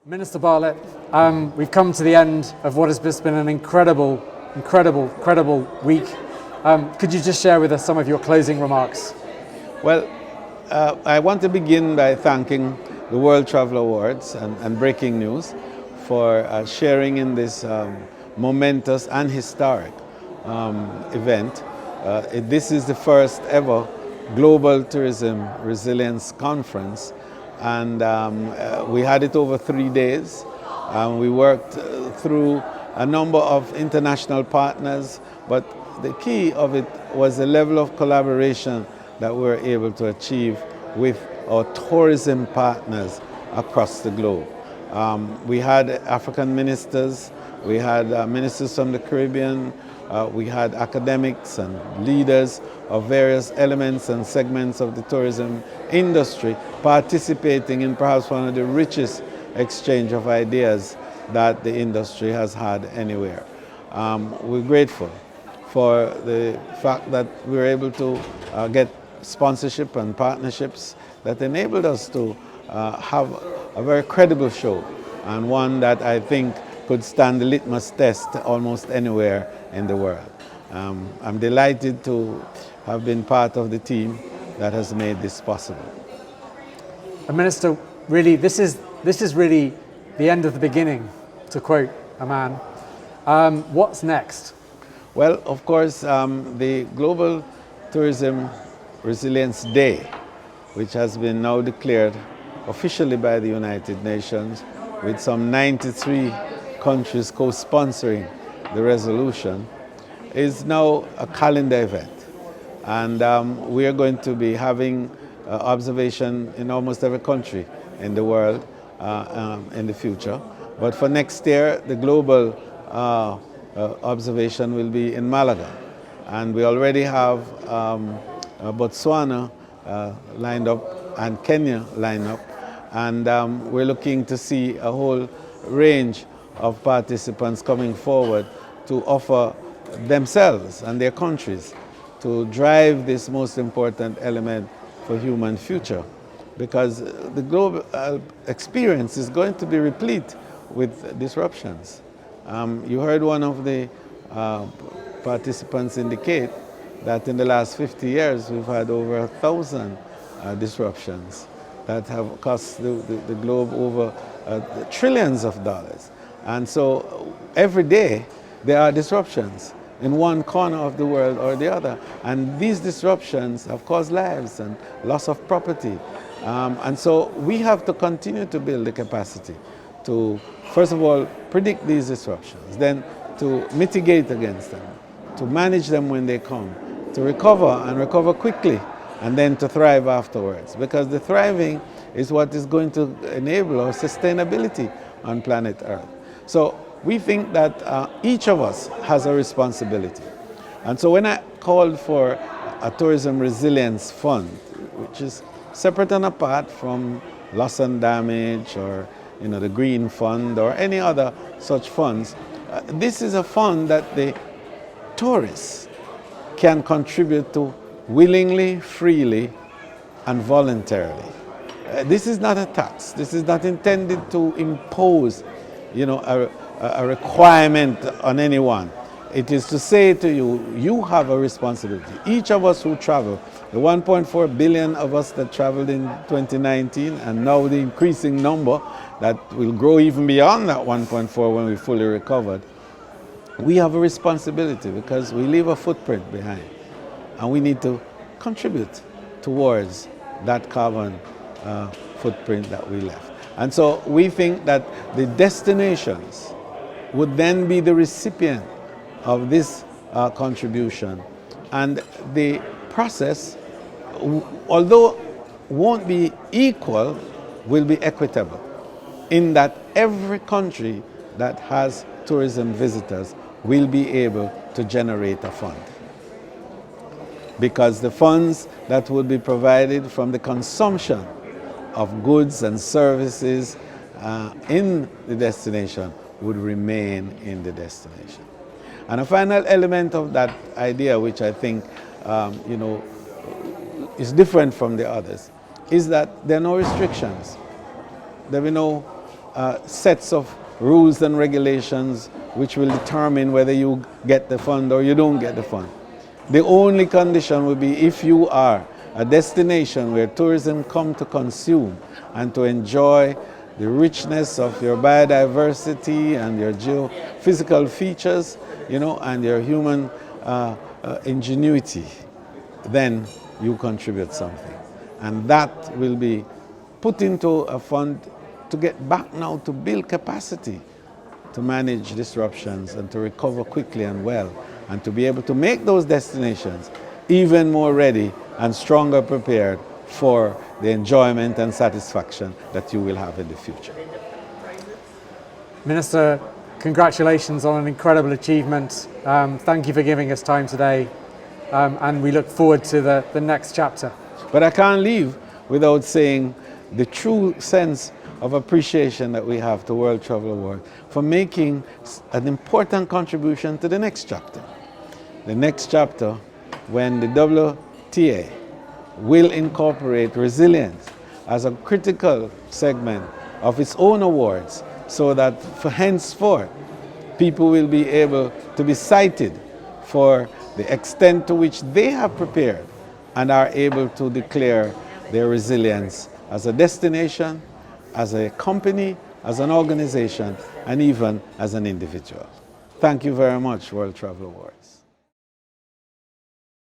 Minister Bartlett, we've come to the end of what has just been an incredible week. Could you just share with us some of your closing remarks? Well, I want to begin by thanking the World Travel Awards and Breaking News for sharing in this momentous and historic event. This is the first ever Global Tourism Resilience Conference, and we had it over 3 days. We worked through a number of international partners, but the key of it was the level of collaboration that we were able to achieve with our tourism partners across the globe. We had African ministers, we had ministers from the Caribbean, we had academics and leaders of various elements and segments of the tourism industry participating in perhaps one of the richest exchange of ideas that the industry has had anywhere. We're grateful for the fact that we were able to get sponsorship and partnerships that enabled us to have a very credible show, and one that I think could stand the litmus test almost anywhere in the world. I'm delighted to have been part of the team that has made this possible. Minister, really, this is really the end of the beginning, to quote a man. What's next? Well, of course, the Global Tourism Resilience Day, which has been now declared officially by the United Nations, with some 93 countries co-sponsoring the resolution, is now a calendar event. And we are going to be having observation in almost every country in the world in the future. But for next year, the global observation will be in Malaga. And we already have Botswana lined up and Kenya lined up. And we're looking to see a whole range of participants coming forward to offer themselves and their countries to drive this most important element for human future, because the global experience is going to be replete with disruptions. You heard one of the participants indicate that in the last 50 years we've had over 1,000 disruptions that have cost the globe over trillions of dollars. And so every day there are disruptions in one corner of the world or the other. And these disruptions have caused lives and loss of property. And so we have to continue to build the capacity to, first of all, predict these disruptions, then to mitigate against them, to manage them when they come, to recover and recover quickly, and then to thrive afterwards. Because the thriving is what is going to enable our sustainability on planet Earth. So we think that each of us has a responsibility. And so when I called for a tourism resilience fund, which is separate and apart from loss and damage or the green fund or any other such funds, this is a fund that the tourists can contribute to willingly, freely, and voluntarily. This is not a tax. This is not intended to impose a requirement on anyone. It is to say to you, you have a responsibility. Each of us who travel, the 1.4 billion of us that traveled in 2019, and now the increasing number that will grow even beyond that 1.4 when we fully recovered, we have a responsibility because we leave a footprint behind. And we need to contribute towards that carbon footprint that we left. And so we think that the destinations would then be the recipient of this contribution. And the process, although won't be equal, will be equitable in that every country that has tourism visitors will be able to generate a fund. Because the funds that will be provided from the consumption of goods and services in the destination would remain in the destination. And a final element of that idea, which I think is different from the others, is that there are no restrictions. There will be no sets of rules and regulations which will determine whether you get the fund or you don't get the fund. The only condition will be if you are a destination where tourism come to consume and to enjoy the richness of your biodiversity and your geophysical features, and your human ingenuity, then you contribute something. And that will be put into a fund to get back now to build capacity to manage disruptions and to recover quickly and well, and to be able to make those destinations even more ready and stronger prepared for the enjoyment and satisfaction that you will have in the future. Minister, congratulations on an incredible achievement. Thank you for giving us time today, and we look forward to the next chapter. But I can't leave without saying the true sense of appreciation that we have to World Travel Award for making an important contribution to the next chapter. The next chapter, when the WTA will incorporate resilience as a critical segment of its own awards, so that for henceforth people will be able to be cited for the extent to which they have prepared and are able to declare their resilience as a destination, as a company, as an organization, and even as an individual. Thank you very much, World Travel Awards.